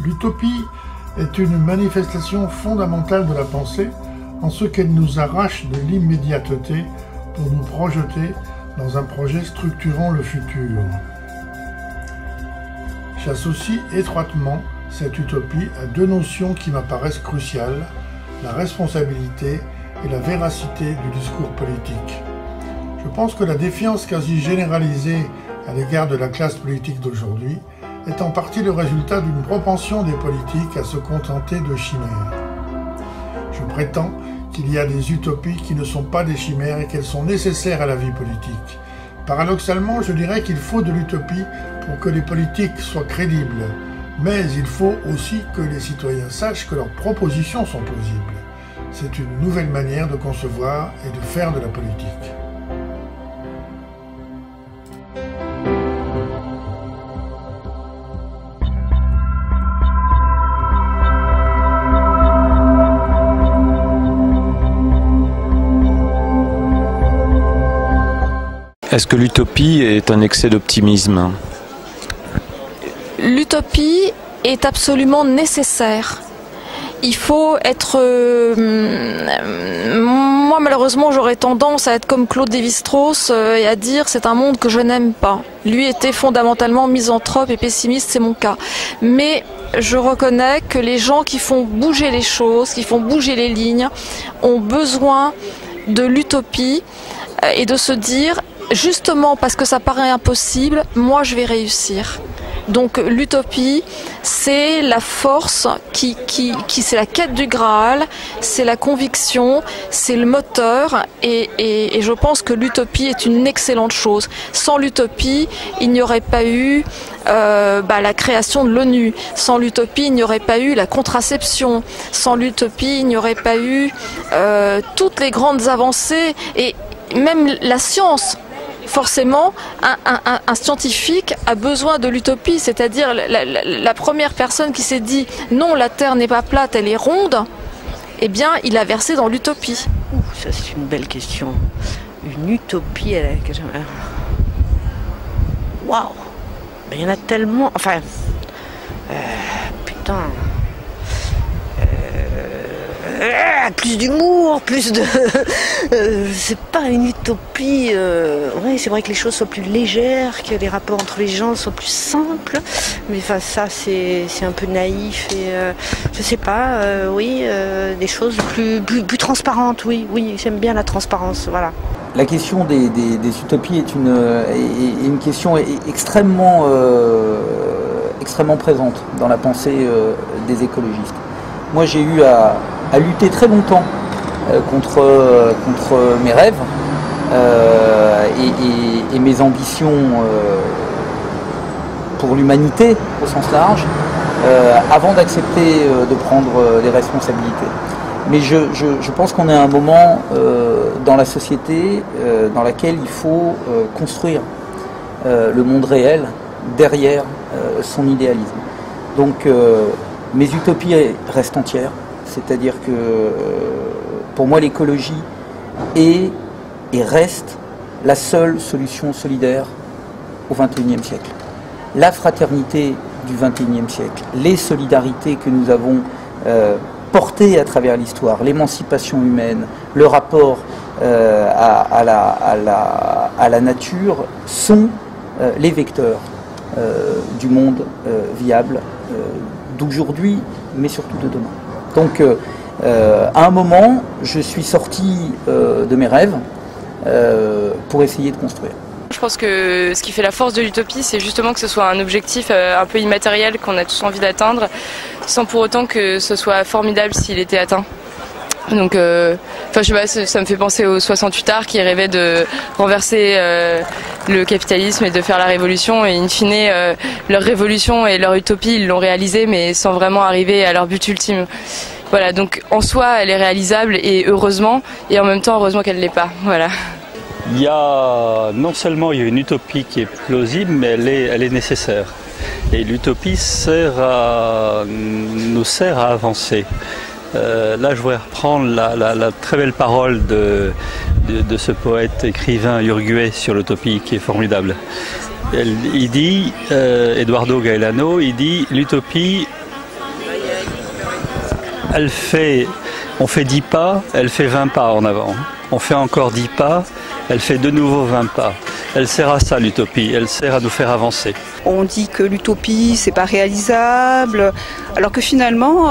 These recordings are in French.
L'utopie est une manifestation fondamentale de la pensée en ce qu'elle nous arrache de l'immédiateté pour nous projeter dans un projet structurant le futur. J'associe étroitement cette utopie à deux notions qui m'apparaissent cruciales, la responsabilité et la véracité du discours politique. Je pense que la défiance quasi généralisée à l'égard de la classe politique d'aujourd'hui est en partie le résultat d'une propension des politiques à se contenter de chimères. Je prétends qu'il y a des utopies qui ne sont pas des chimères et qu'elles sont nécessaires à la vie politique. Paradoxalement, je dirais qu'il faut de l'utopie pour que les politiques soient crédibles, mais il faut aussi que les citoyens sachent que leurs propositions sont plausibles. C'est une nouvelle manière de concevoir et de faire de la politique. Est-ce que l'utopie est un excès d'optimisme? L'utopie est absolument nécessaire. Il faut être... Moi, malheureusement, j'aurais tendance à être comme Claude Lévi-Strauss et à dire c'est un monde que je n'aime pas. Lui était fondamentalement misanthrope et pessimiste, c'est mon cas. Mais je reconnais que les gens qui font bouger les choses, qui font bouger les lignes, ont besoin de l'utopie et de se dire, justement parce que ça paraît impossible, moi je vais réussir. Donc l'utopie, c'est la force c'est la quête du Graal, c'est la conviction, c'est le moteur et je pense que l'utopie est une excellente chose. Sans l'utopie, il n'y aurait pas eu la création de l'ONU. Sans l'utopie, il n'y aurait pas eu la contraception. Sans l'utopie, il n'y aurait pas eu toutes les grandes avancées et même la science. Forcément, un scientifique a besoin de l'utopie, c'est-à-dire la première personne qui s'est dit non, la Terre n'est pas plate, elle est ronde, eh bien, il a versé dans l'utopie. Ça c'est une belle question. Une utopie, waouh, il y en a tellement. Enfin, putain. Plus d'humour, plus de... c'est pas une utopie. Ouais, c'est vrai que les choses soient plus légères, que les rapports entre les gens soient plus simples. Mais enfin, ça, c'est un peu naïf et je sais pas. Oui, des choses plus transparentes. Oui, j'aime bien la transparence. Voilà. La question des utopies est une question extrêmement présente dans la pensée des écologistes. Moi, j'ai eu à lutter très longtemps contre mes rêves et mes ambitions pour l'humanité au sens large, avant d'accepter de prendre des responsabilités. Mais je pense qu'on est à un moment dans la société dans laquelle il faut construire le monde réel derrière son idéalisme. Donc mes utopies restent entières. C'est-à-dire que pour moi l'écologie est et reste la seule solution solidaire au XXIe siècle. La fraternité du XXIe siècle, les solidarités que nous avons portées à travers l'histoire, l'émancipation humaine, le rapport à la nature sont les vecteurs du monde viable d'aujourd'hui, mais surtout de demain. Donc, à un moment, je suis sorti de mes rêves pour essayer de construire. Je pense que ce qui fait la force de l'utopie, c'est justement que ce soit un objectif un peu immatériel qu'on a tous envie d'atteindre, sans pour autant que ce soit formidable s'il était atteint. Donc, je sais pas, ça me fait penser aux 68 arts qui rêvaient de renverser le capitalisme et de faire la révolution. Et in fine, leur révolution et leur utopie, ils l'ont réalisée, mais sans vraiment arriver à leur but ultime. Voilà, donc en soi, elle est réalisable et heureusement, et en même temps, heureusement qu'elle ne l'est pas. Voilà. Non seulement il y a une utopie qui est plausible, mais elle est nécessaire. Et l'utopie nous sert à avancer. Là, je voudrais reprendre la très belle parole de ce poète écrivain uruguayen sur l'utopie qui est formidable. Il dit, Eduardo Galeano, il dit l'utopie on fait 10 pas, elle fait 20 pas en avant. On fait encore 10 pas, elle fait de nouveau 20 pas. Elle sert à ça l'utopie, elle sert à nous faire avancer. On dit que l'utopie c'est pas réalisable, alors que finalement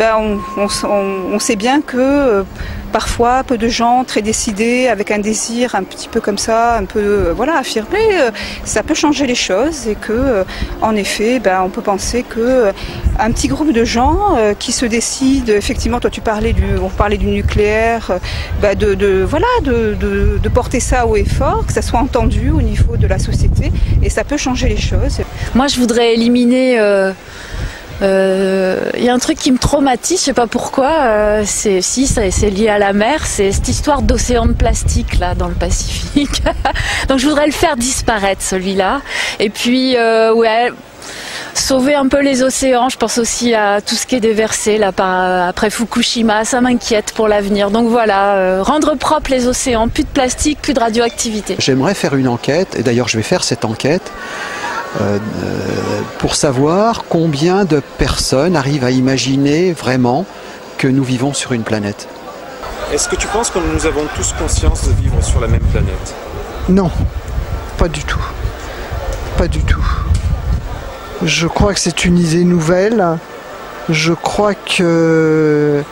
on sait bien que parfois peu de gens très décidés, avec un désir un petit peu comme ça, un peu affirmé, ça peut changer les choses et que en effet on peut penser que un petit groupe de gens qui se décident, effectivement toi on parlait du nucléaire, de porter ça haut et fort, que ça soit entendu au niveau de la société et ça peut changer les choses. Moi je voudrais éliminer y a un truc qui me traumatise, je sais pas pourquoi, c'est lié à la mer, c'est cette histoire d'océan de plastique là dans le Pacifique. Donc je voudrais le faire disparaître celui-là. Et puis sauver un peu les océans, je pense aussi à tout ce qui est déversé là après Fukushima, ça m'inquiète pour l'avenir. Donc voilà, rendre propre les océans, plus de plastique, plus de radioactivité. J'aimerais faire une enquête, et d'ailleurs je vais faire cette enquête, pour savoir combien de personnes arrivent à imaginer vraiment que nous vivons sur une planète. Est-ce que tu penses que nous avons tous conscience de vivre sur la même planète? Non, pas du tout. Pas du tout. Je crois que c'est une idée nouvelle. Je crois que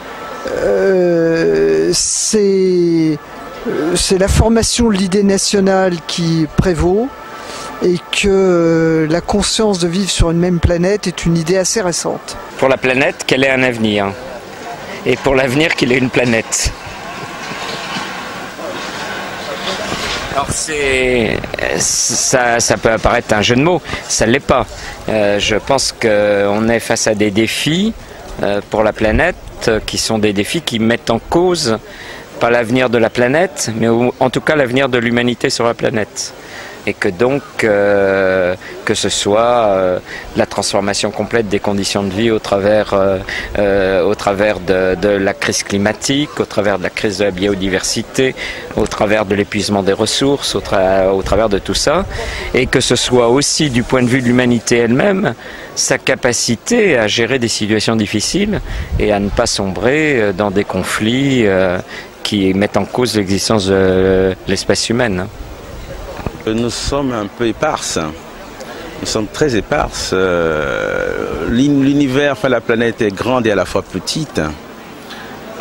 c'est la formation de l'idée nationale qui prévaut et que la conscience de vivre sur une même planète est une idée assez récente. Pour la planète, qu'elle ait un avenir. Et pour l'avenir, qu'il ait une planète. Alors ça peut apparaître un jeu de mots, ça ne l'est pas. Je pense qu'on est face à des défis pour la planète qui sont des défis qui mettent en cause pas l'avenir de la planète, mais en tout cas l'avenir de l'humanité sur la planète. Et que donc, que ce soit la transformation complète des conditions de vie au travers de la crise climatique, au travers de la crise de la biodiversité, au travers de l'épuisement des ressources, au travers de tout ça, et que ce soit aussi du point de vue de l'humanité elle-même, sa capacité à gérer des situations difficiles et à ne pas sombrer dans des conflits qui mettent en cause l'existence de l'espèce humaine. Nous sommes un peu éparses, nous sommes très éparses. L'univers, enfin la planète est grande et à la fois petite.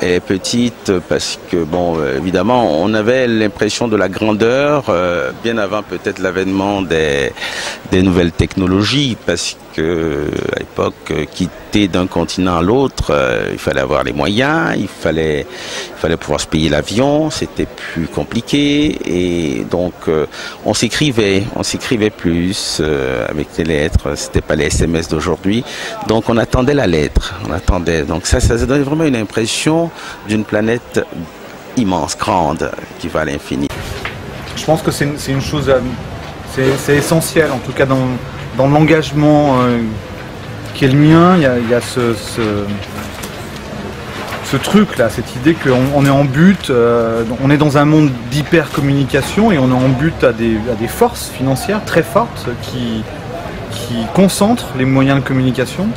Et petite parce que, bon, évidemment, on avait l'impression de la grandeur bien avant peut-être l'avènement des nouvelles technologies, parce que à l'époque, quitter d'un continent à l'autre, il fallait avoir les moyens, il fallait pouvoir se payer l'avion, c'était plus compliqué, et donc on s'écrivait plus avec les lettres, c'était pas les SMS d'aujourd'hui, donc on attendait la lettre, donc ça donnait vraiment une impression d'une planète immense, grande, qui va à l'infini. Je pense que c'est une chose, c'est essentiel, en tout cas dans l'engagement qui est le mien. Il y a ce truc là, cette idée qu'on est en but, on est dans un monde d'hyper-communication et on est en but à des forces financières très fortes qui concentrent les moyens de communication.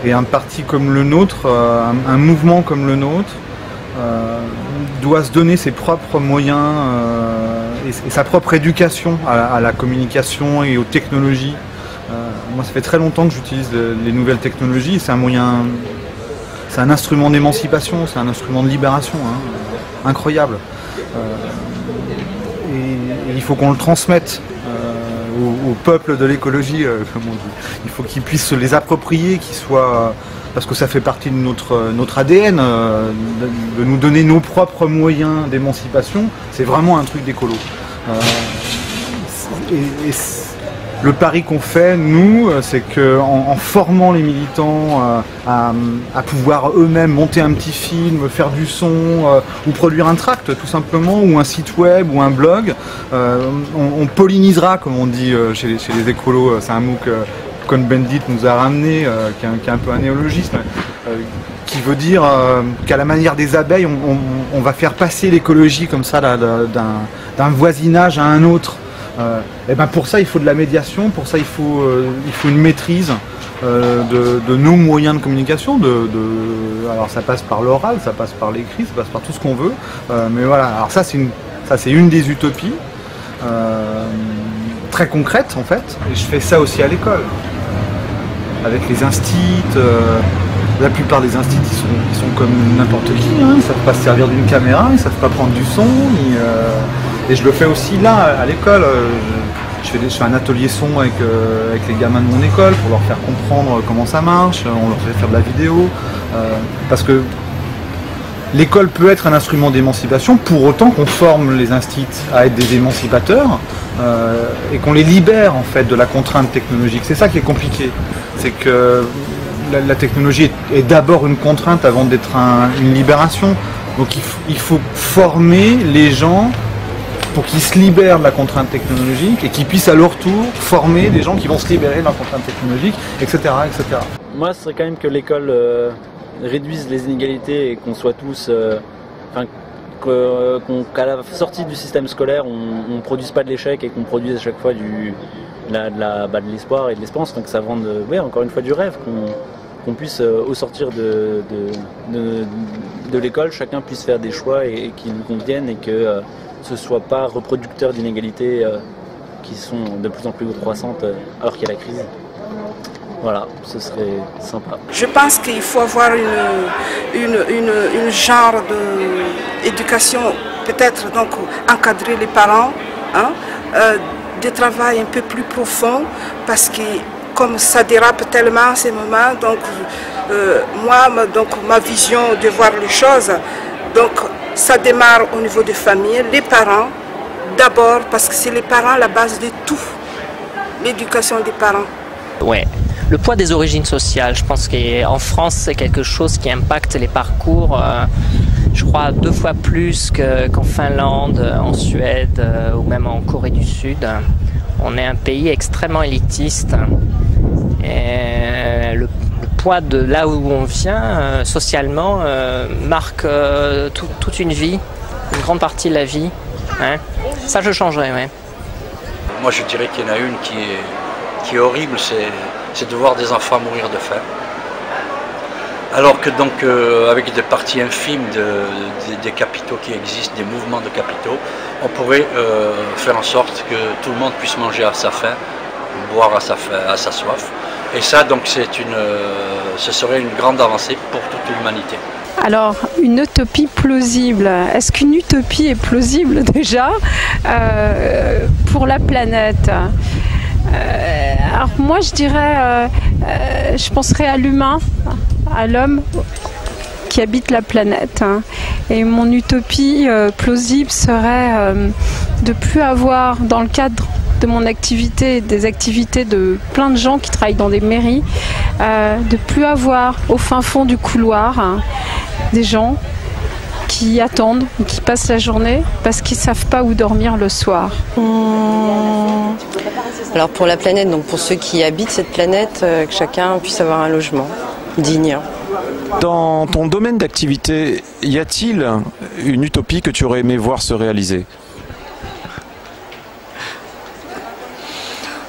Et un parti comme le nôtre, un mouvement comme le nôtre, doit se donner ses propres moyens et sa propre éducation à la communication et aux technologies. Moi, ça fait très longtemps que j'utilise les nouvelles technologies. C'est un moyen, c'est un instrument d'émancipation, c'est un instrument de libération, incroyable. Et il faut qu'on le transmette au peuple de l'écologie, comme on dit. Il faut qu'ils puissent se les approprier, qu'ils soient, parce que ça fait partie de notre ADN, de nous donner nos propres moyens d'émancipation. C'est vraiment un truc d'écolo. Le pari qu'on fait, nous, c'est qu'en formant les militants à pouvoir eux-mêmes monter un petit film, faire du son, ou produire un tract tout simplement, ou un site web, ou un blog, on pollinisera, comme on dit chez les écolos. C'est un mot que Cohn-Bendit nous a ramené, qui est un peu un néologisme, qui veut dire qu'à la manière des abeilles, on va faire passer l'écologie comme ça d'un voisinage à un autre. Et ben pour ça il faut de la médiation, pour ça il faut une maîtrise, de nos moyens de communication. Alors ça passe par l'oral, ça passe par l'écrit, ça passe par tout ce qu'on veut. Mais voilà, alors ça c'est une des utopies très concrètes en fait. Et je fais ça aussi à l'école. Avec les instits, la plupart des instits ils sont comme n'importe qui, hein. Ils ne savent pas se servir d'une caméra, ils ne savent pas prendre du son. Et je le fais aussi là, à l'école. Je fais un atelier son avec les gamins de mon école pour leur faire comprendre comment ça marche, on leur fait faire de la vidéo. Parce que l'école peut être un instrument d'émancipation pour autant qu'on forme les instits à être des émancipateurs et qu'on les libère en fait de la contrainte technologique. C'est ça qui est compliqué. C'est que la technologie est d'abord une contrainte avant d'être une libération. Donc il faut former les gens pour qu'ils se libèrent de la contrainte technologique et qu'ils puissent à leur tour former des gens qui vont se libérer de la contrainte technologique, etc. etc. Moi, ce serait quand même que l'école réduise les inégalités et qu'on soit tous... qu'à la sortie du système scolaire, on ne produise pas de l'échec et qu'on produise à chaque fois de l'espoir et de l'espérance, donc ça rende encore une fois du rêve, qu'on puisse au sortir de l'école, chacun puisse faire des choix et qui nous conviennent et que ce ne soit pas reproducteur d'inégalités qui sont de plus en plus croissantes alors qu'il y a la crise. Voilà, ce serait sympa. Je pense qu'il faut avoir une genre d'éducation, peut-être donc encadrer les parents, hein, de travail un peu plus profond, parce que comme ça dérape tellement en ces moments, donc moi, ma vision de voir les choses, donc ça démarre au niveau des familles, les parents d'abord, parce que c'est les parents la base de tout, l'éducation des parents. Ouais. Le poids des origines sociales, je pense qu'en France, c'est quelque chose qui impacte les parcours, je crois, 2 fois plus qu'en Finlande, en Suède ou même en Corée du Sud. On est un pays extrêmement élitiste. Et le poids de là où on vient, socialement, marque toute une vie, une grande partie de la vie. Hein. Ça, je changerais, ouais. Moi, je dirais qu'il y en a une qui est horrible, c'est de voir des enfants mourir de faim. Alors que donc avec des parties infimes des capitaux qui existent, des mouvements de capitaux, on pourrait faire en sorte que tout le monde puisse manger à sa faim, boire à sa soif. Et ça donc ce serait une grande avancée pour toute l'humanité. Alors, une utopie plausible. Est-ce qu'une utopie est plausible déjà pour la planète ? Alors moi je dirais, je penserais à l'humain, à l'homme qui habite la planète. Hein. Et mon utopie plausible serait de plus avoir, dans le cadre de mon activité, des activités de plein de gens qui travaillent dans des mairies, de plus avoir au fin fond du couloir des gens qui attendent, qui passent la journée parce qu'ils ne savent pas où dormir le soir. Alors pour la planète, donc pour ceux qui habitent cette planète, que chacun puisse avoir un logement digne. Dans ton domaine d'activité, y a-t-il une utopie que tu aurais aimé voir se réaliser?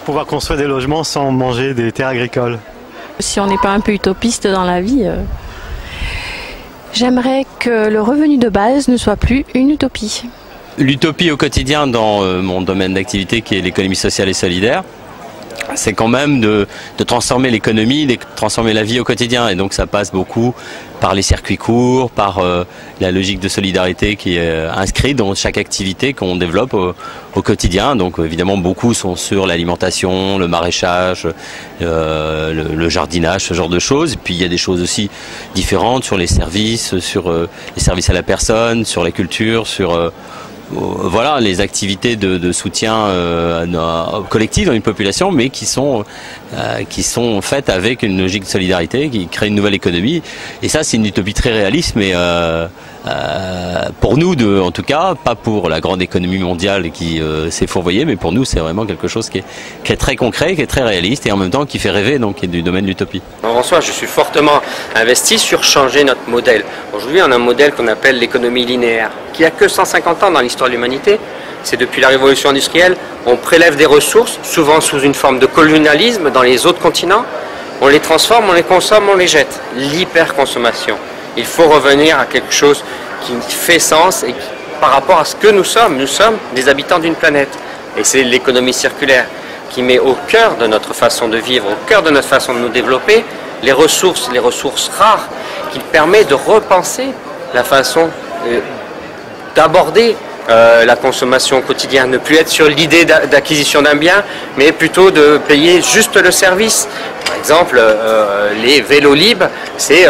Pouvoir construire des logements sans manger des terres agricoles. Si on n'est pas un peu utopiste dans la vie, j'aimerais que le revenu de base ne soit plus une utopie. L'utopie au quotidien dans mon domaine d'activité qui est l'économie sociale et solidaire, c'est quand même de transformer l'économie, de transformer la vie au quotidien. Et donc ça passe beaucoup par les circuits courts, par la logique de solidarité qui est inscrite dans chaque activité qu'on développe au quotidien. Donc évidemment beaucoup sont sur l'alimentation, le maraîchage, le jardinage, ce genre de choses. Et puis il y a des choses aussi différentes sur les services à la personne, sur la culture, sur... voilà, les activités de soutien collectif dans une population, mais qui sont faites avec une logique de solidarité, qui crée une nouvelle économie. Et ça, c'est une utopie très réaliste, mais pour nous, en tout cas, pas pour la grande économie mondiale qui s'est fourvoyée, mais pour nous, c'est vraiment quelque chose qui est très concret, qui est très réaliste et en même temps qui fait rêver, donc qui est du domaine de l'utopie. En soi, je suis fortement investi sur changer notre modèle. Aujourd'hui, on a un modèle qu'on appelle l'économie linéaire, qui n'a que 150 ans dans l'histoire de l'humanité. C'est depuis la révolution industrielle, on prélève des ressources, souvent sous une forme de colonialisme dans les autres continents, On les transforme, on les consomme, on les jette. L'hyperconsommation. Il faut revenir à quelque chose qui fait sens et qui, par rapport à ce que nous sommes des habitants d'une planète. Et c'est l'économie circulaire qui met au cœur de notre façon de vivre, au cœur de notre façon de nous développer, les ressources rares, qui permet de repenser la façon d'aborder la consommation quotidienne, ne plus être sur l'idée d'acquisition d'un bien, mais plutôt de payer juste le service. Par exemple, les vélos libres, c'est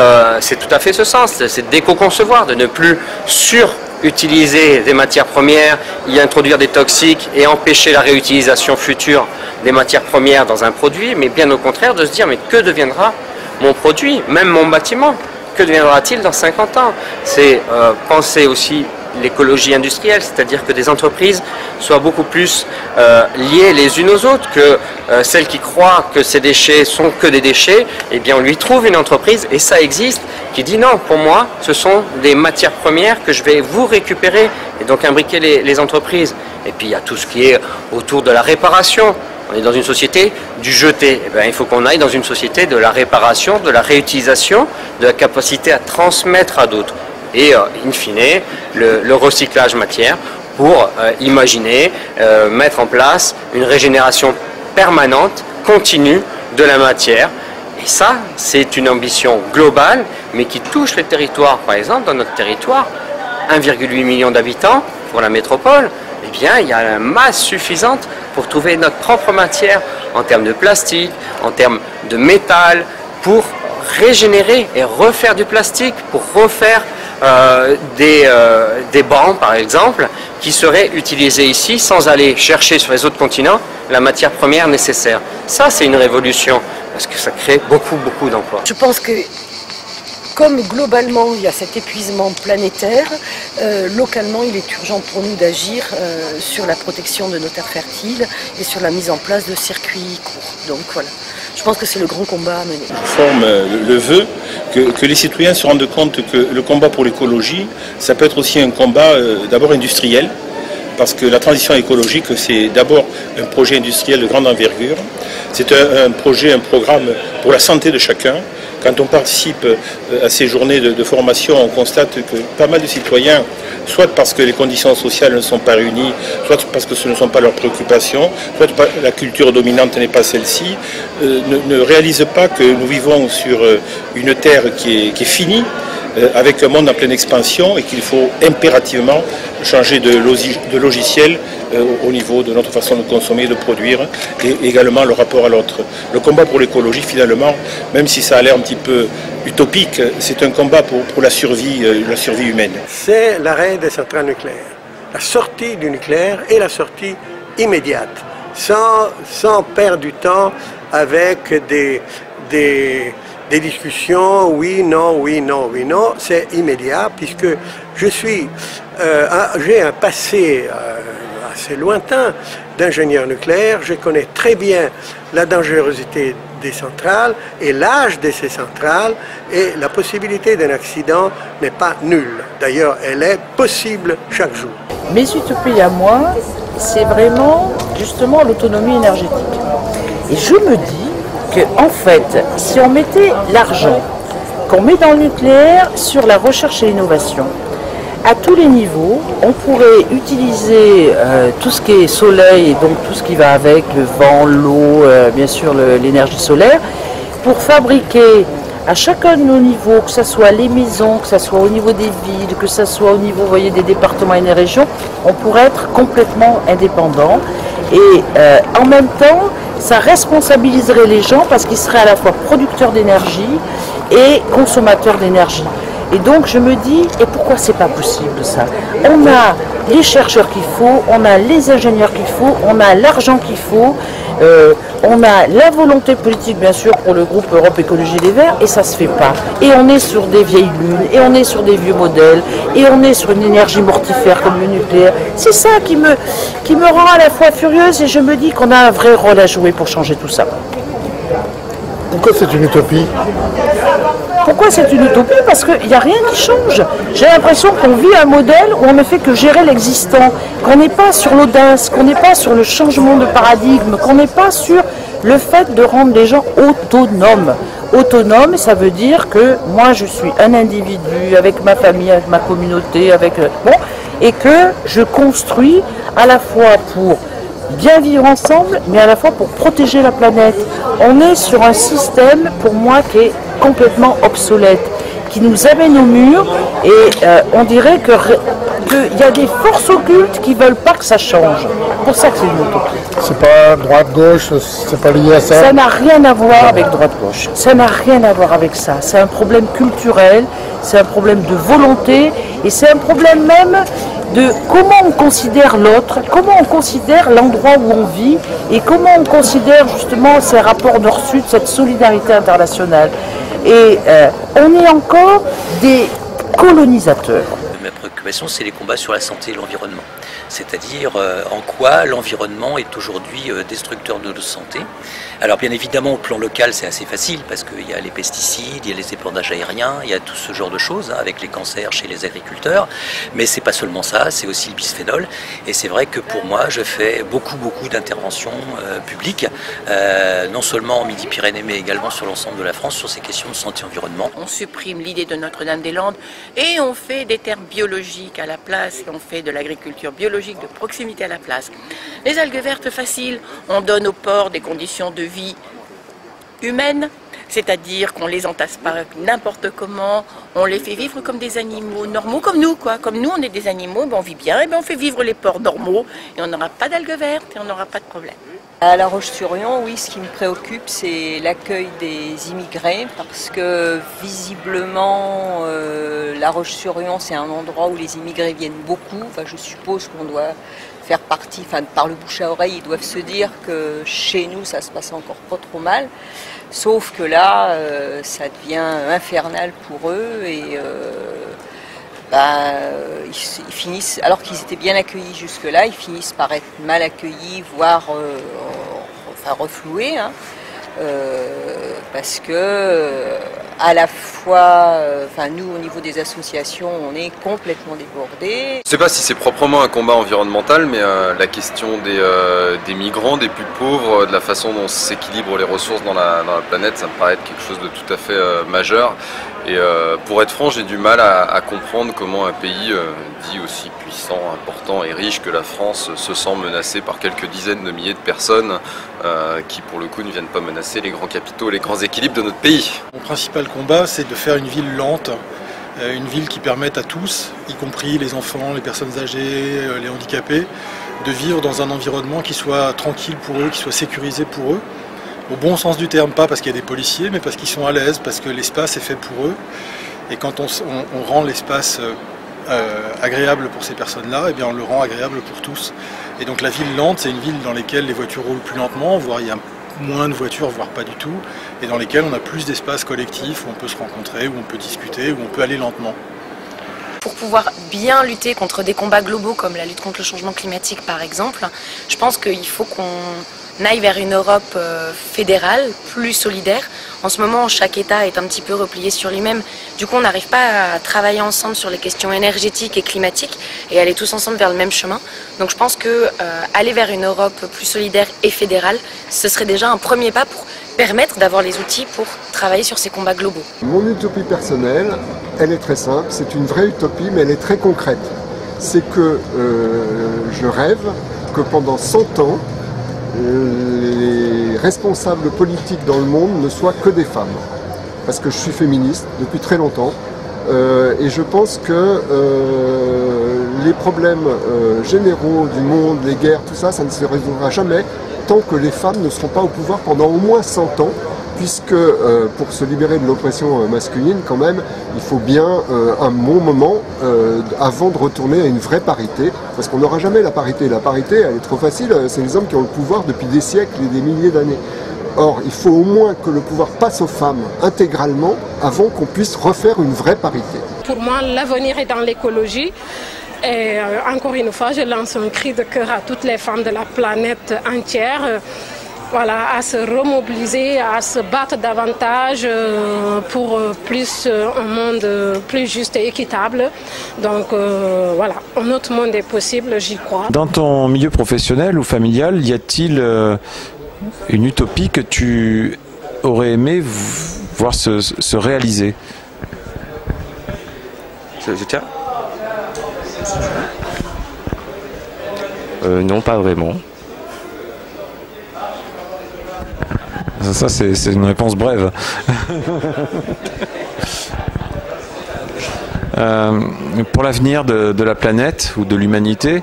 tout à fait ce sens, c'est d'éco-concevoir, de ne plus surutiliser des matières premières, y introduire des toxiques et empêcher la réutilisation future des matières premières dans un produit, mais bien au contraire de se dire, mais que deviendra mon produit, même mon bâtiment, que deviendra-t-il dans 50 ans? C'est penser aussi l'écologie industrielle, c'est-à-dire que des entreprises soient beaucoup plus liées les unes aux autres, que celles qui croient que ces déchets sont que des déchets, eh bien on lui trouve une entreprise, et ça existe, qui dit non, pour moi, ce sont des matières premières que je vais vous récupérer, et donc imbriquer les entreprises. Et puis il y a tout ce qui est autour de la réparation. On est dans une société du jeter. Eh bien, il faut qu'on aille dans une société de la réparation, de la réutilisation, de la capacité à transmettre à d'autres. Et in fine, le recyclage matière pour imaginer, mettre en place une régénération permanente, continue de la matière. Et ça, c'est une ambition globale, mais qui touche les territoires. Par exemple, dans notre territoire, 1,8 million d'habitants pour la métropole, eh bien, il y a une masse suffisante pour trouver notre propre matière en termes de plastique, en termes de métal, pour régénérer et refaire du plastique, pour refaire des bancs, par exemple, qui seraient utilisés ici sans aller chercher sur les autres continents la matière première nécessaire. Ça, c'est une révolution, parce que ça crée beaucoup d'emplois. Je pense que comme globalement il y a cet épuisement planétaire, localement il est urgent pour nous d'agir sur la protection de nos terres fertiles et sur la mise en place de circuits courts. Donc voilà, je pense que c'est le grand combat à mener. Je forme le vœu que les citoyens se rendent compte que le combat pour l'écologie, ça peut être aussi un combat d'abord industriel, parce que la transition écologique, c'est d'abord un projet industriel de grande envergure, c'est un projet, un programme pour la santé de chacun. Quand on participe à ces journées de formation, on constate que pas mal de citoyens, soit parce que les conditions sociales ne sont pas réunies, soit parce que ce ne sont pas leurs préoccupations, soit parce que la culture dominante n'est pas celle-ci, ne réalisent pas que nous vivons sur une terre qui est finie, avec un monde en pleine expansion, et qu'il faut impérativement changer de logiciel au niveau de notre façon de consommer et de produire, et également le rapport à l'autre. Le combat pour l'écologie, finalement, même si ça a l'air un petit peu utopique, c'est un combat pour la survie humaine. C'est l'arrêt des centrales nucléaires, la sortie du nucléaire et la sortie immédiate, sans perdre du temps avec des discussions, oui, non, oui, non, oui, non, c'est immédiat, puisque j'ai un passé assez lointain d'ingénieur nucléaire, je connais très bien la dangerosité des centrales et l'âge de ces centrales, et la possibilité d'un accident n'est pas nulle. D'ailleurs, elle est possible chaque jour. Mes utopies à moi, c'est vraiment justement l'autonomie énergétique. Et je me dis qu'en fait, si on mettait l'argent qu'on met dans le nucléaire sur la recherche et l'innovation, à tous les niveaux, on pourrait utiliser tout ce qui est soleil, et donc tout ce qui va avec, le vent, l'eau, bien sûr l'énergie solaire, pour fabriquer à chacun de nos niveaux, que ce soit les maisons, que ce soit au niveau des villes, que ce soit au niveau, vous voyez, des départements et des régions, on pourrait être complètement indépendant. Et en même temps, ça responsabiliserait les gens parce qu'ils seraient à la fois producteurs d'énergie et consommateurs d'énergie. Et donc je me dis, et pourquoi c'est pas possible ça? On a les chercheurs qu'il faut, on a les ingénieurs qu'il faut, on a l'argent qu'il faut, on a la volonté politique bien sûr pour le groupe Europe Écologie Les Verts, et ça se fait pas. Et on est sur des vieilles lunes, et on est sur des vieux modèles, et on est sur une énergie mortifère comme le nucléaire. C'est ça qui me rend à la fois furieuse, et je me dis qu'on a un vrai rôle à jouer pour changer tout ça. Pourquoi c'est une utopie? Pourquoi c'est une utopie? Parce qu'il n'y a rien qui change. J'ai l'impression qu'on vit un modèle où on ne fait que gérer l'existant, qu'on n'est pas sur l'audace, qu'on n'est pas sur le changement de paradigme, qu'on n'est pas sur le fait de rendre les gens autonomes. Autonome, ça veut dire que moi je suis un individu avec ma famille, avec ma communauté, et que je construis à la fois pour bien vivre ensemble, mais à la fois pour protéger la planète. On est sur un système, pour moi, qui est complètement obsolète, qui nous amène au mur, et on dirait qu'il y a des forces occultes qui ne veulent pas que ça change. C'est pour ça que c'est une utopie. C'est pas droite-gauche, c'est pas lié à ça? Ça n'a rien à voir avec droite-gauche. Ça n'a rien à voir avec ça. C'est un problème culturel, c'est un problème de volonté, et c'est un problème même de comment on considère l'autre, comment on considère l'endroit où on vit, et comment on considère justement ces rapports nord-sud, cette solidarité internationale. Et on est encore des colonisateurs. Ma préoccupation, c'est les combats sur la santé et l'environnement. C'est-à-dire en quoi l'environnement est aujourd'hui destructeur de notre santé. Alors bien évidemment, au plan local, c'est assez facile parce qu'il y a les pesticides, il y a les épandages aériens, il y a tout ce genre de choses avec les cancers chez les agriculteurs. Mais c'est pas seulement ça, c'est aussi le bisphénol. Et c'est vrai que pour moi, je fais beaucoup d'interventions publiques, non seulement en Midi-Pyrénées, mais également sur l'ensemble de la France, sur ces questions de santé-environnement. On supprime l'idée de Notre-Dame-des-Landes et on fait des termes biologiques à la place, et on fait de l'agriculture biologique de proximité à la place. Les algues vertes faciles, on donne aux porcs des conditions de vie humaines, c'est-à-dire qu'on les entasse pas n'importe comment, on les fait vivre comme des animaux normaux, comme nous quoi. Comme nous on est des animaux, on vit bien, et on fait vivre les porcs normaux et on n'aura pas d'algues vertes et on n'aura pas de problème. À La Roche-sur-Yon, oui, ce qui me préoccupe, c'est l'accueil des immigrés, parce que visiblement, La Roche-sur-Yon, c'est un endroit où les immigrés viennent beaucoup. Enfin, je suppose qu'on doit faire partie, par le bouche à oreille, ils doivent se dire que chez nous, ça se passe encore pas trop mal. Sauf que là, ça devient infernal pour eux et ils finissent, alors qu'ils étaient bien accueillis jusque-là, ils finissent par être mal accueillis, voire refloués, parce que à la fois, nous au niveau des associations, on est complètement débordés. Je ne sais pas si c'est proprement un combat environnemental, mais la question des migrants, des plus pauvres, de la façon dont s'équilibrent les ressources dans la planète, ça me paraît être quelque chose de tout à fait majeur. Et pour être franc, j'ai du mal à comprendre comment un pays dit aussi puissant, important et riche que la France se sent menacé par quelques dizaines de milliers de personnes qui pour le coup ne viennent pas menacer les grands capitaux, les grands équilibres de notre pays. Mon principal combat, c'est de faire une ville lente, une ville qui permette à tous, y compris les enfants, les personnes âgées, les handicapés, de vivre dans un environnement qui soit tranquille pour eux, qui soit sécurisé pour eux. Au bon sens du terme, pas parce qu'il y a des policiers, mais parce qu'ils sont à l'aise, parce que l'espace est fait pour eux. Et quand on rend l'espace agréable pour ces personnes-là, eh bien on le rend agréable pour tous. Et donc la ville lente, c'est une ville dans laquelle les voitures roulent plus lentement, voire il y a moins de voitures, voire pas du tout, et dans lesquelles on a plus d'espaces collectifs où on peut se rencontrer, où on peut discuter, où on peut aller lentement. Pour pouvoir bien lutter contre des combats globaux comme la lutte contre le changement climatique par exemple, je pense qu'il faut qu'on aille vers une Europe fédérale, plus solidaire. En ce moment, chaque État est un petit peu replié sur lui-même. Du coup, on n'arrive pas à travailler ensemble sur les questions énergétiques et climatiques et aller tous ensemble vers le même chemin. Donc je pense que aller vers une Europe plus solidaire et fédérale, ce serait déjà un premier pas pour permettre d'avoir les outils pour travailler sur ces combats globaux. Mon utopie personnelle, elle est très simple, c'est une vraie utopie, mais elle est très concrète. C'est que je rêve que pendant 100 ans, les responsables politiques dans le monde ne soient que des femmes. Parce que je suis féministe depuis très longtemps et je pense que les problèmes généraux du monde, les guerres, tout ça, ça ne se résoudra jamais tant que les femmes ne seront pas au pouvoir pendant au moins 100 ans, puisque pour se libérer de l'oppression masculine, quand même, il faut bien un bon moment avant de retourner à une vraie parité, parce qu'on n'aura jamais la parité. La parité, elle est trop facile, c'est les hommes qui ont le pouvoir depuis des siècles et des milliers d'années. Or, il faut au moins que le pouvoir passe aux femmes intégralement avant qu'on puisse refaire une vraie parité. Pour moi, l'avenir est dans l'écologie. Et encore une fois, je lance un cri de cœur à toutes les femmes de la planète entière. Voilà, à se remobiliser, à se battre davantage pour un monde plus juste et équitable. Donc voilà, un autre monde est possible, j'y crois. Dans ton milieu professionnel ou familial, y a-t-il une utopie que tu aurais aimé voir se réaliser. Je tiens. Non, pas vraiment. Ça c'est une réponse brève. Pour l'avenir de la planète ou de l'humanité,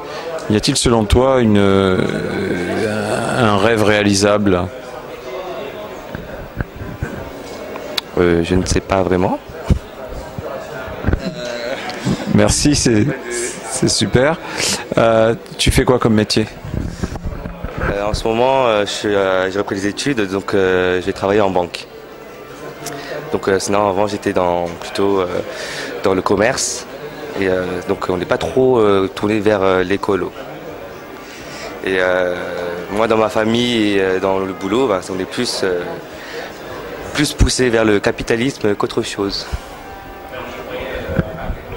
y a-t-il selon toi un rêve réalisable? Je ne sais pas vraiment. Merci, c'est super. Tu fais quoi comme métier? En ce moment, j'ai repris les études, donc je vais travailler en banque. Donc sinon, avant, j'étais plutôt dans le commerce. Et donc on n'est pas trop tourné vers l'écolo. Et moi, dans ma famille et dans le boulot, on est plus poussé vers le capitalisme qu'autre chose.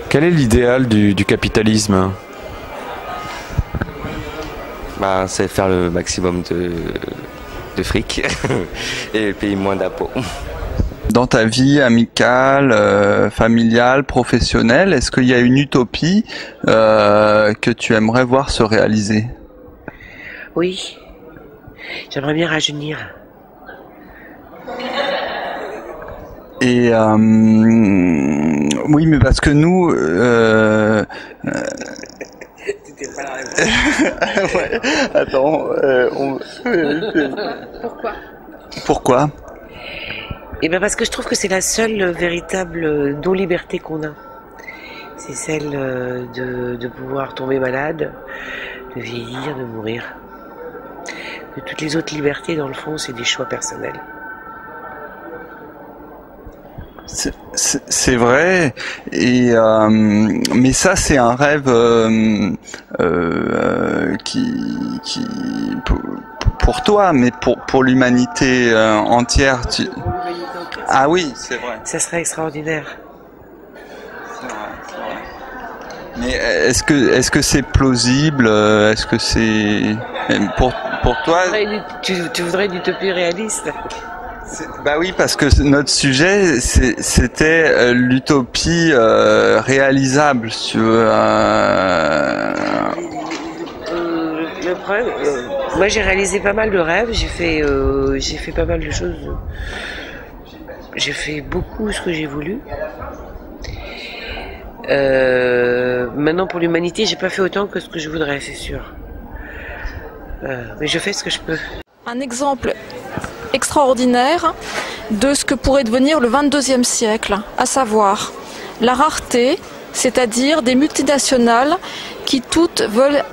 Quel est l'idéal du capitalisme? C'est faire le maximum de fric et payer moins d'impôts. Dans ta vie amicale, familiale, professionnelle, est-ce qu'il y a une utopie que tu aimerais voir se réaliser? Oui, j'aimerais bien rajeunir. Et oui, mais parce que nous, ouais, attends, Pourquoi? Eh bien parce que je trouve que c'est la seule véritable non-liberté qu'on a. C'est celle de pouvoir tomber malade, de vieillir, de mourir. Que toutes les autres libertés, dans le fond, c'est des choix personnels. C'est vrai, et mais ça c'est un rêve pour toi, mais pour l'humanité entière. Ah oui, c'est vrai. Ça serait extraordinaire. C'est vrai. Mais est-ce que c'est plausible? Est-ce que c'est pour toi? Tu voudrais une utopie réaliste? Bah oui, parce que notre sujet c'était l'utopie réalisable sur. Le problème, moi j'ai réalisé pas mal de rêves, j'ai fait pas mal de choses. J'ai fait beaucoup ce que j'ai voulu. Maintenant pour l'humanité, j'ai pas fait autant que ce que je voudrais, c'est sûr. Mais je fais ce que je peux. Un exemple extraordinaire de ce que pourrait devenir le 22e siècle, à savoir la rareté, c'est-à-dire des multinationales qui toutes veulent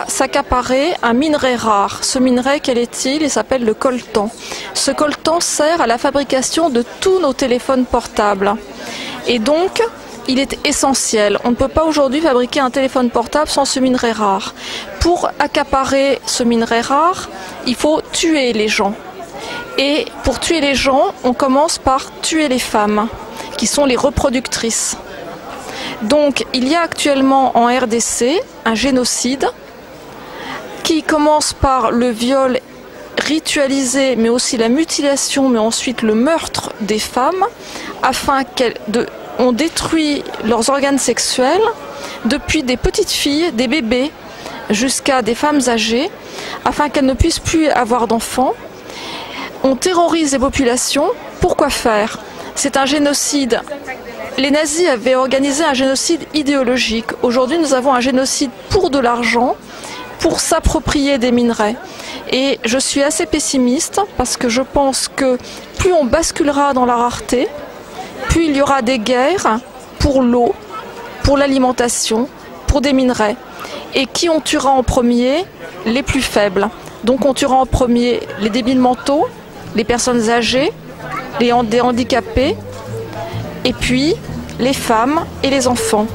s'accaparer un minerai rare. Ce minerai, quel est-il? Il s'appelle le coltan. Ce coltan sert à la fabrication de tous nos téléphones portables. Et donc, il est essentiel. On ne peut pas aujourd'hui fabriquer un téléphone portable sans ce minerai rare. Pour accaparer ce minerai rare, il faut tuer les gens. Et pour tuer les gens, on commence par tuer les femmes, qui sont les reproductrices. Donc il y a actuellement en RDC un génocide qui commence par le viol ritualisé, mais aussi la mutilation, mais ensuite le meurtre des femmes, afin on détruit leurs organes sexuels, depuis des petites filles, des bébés, jusqu'à des femmes âgées, afin qu'elles ne puissent plus avoir d'enfants. On terrorise les populations. Pourquoi faire? C'est un génocide. Les nazis avaient organisé un génocide idéologique. Aujourd'hui, nous avons un génocide pour de l'argent, pour s'approprier des minerais. Et je suis assez pessimiste parce que je pense que plus on basculera dans la rareté, plus il y aura des guerres pour l'eau, pour l'alimentation, pour des minerais. Et qui on tuera en premier? Les plus faibles. Donc on tuera en premier les débiles mentaux, les personnes âgées, des handicapés, et puis les femmes et les enfants.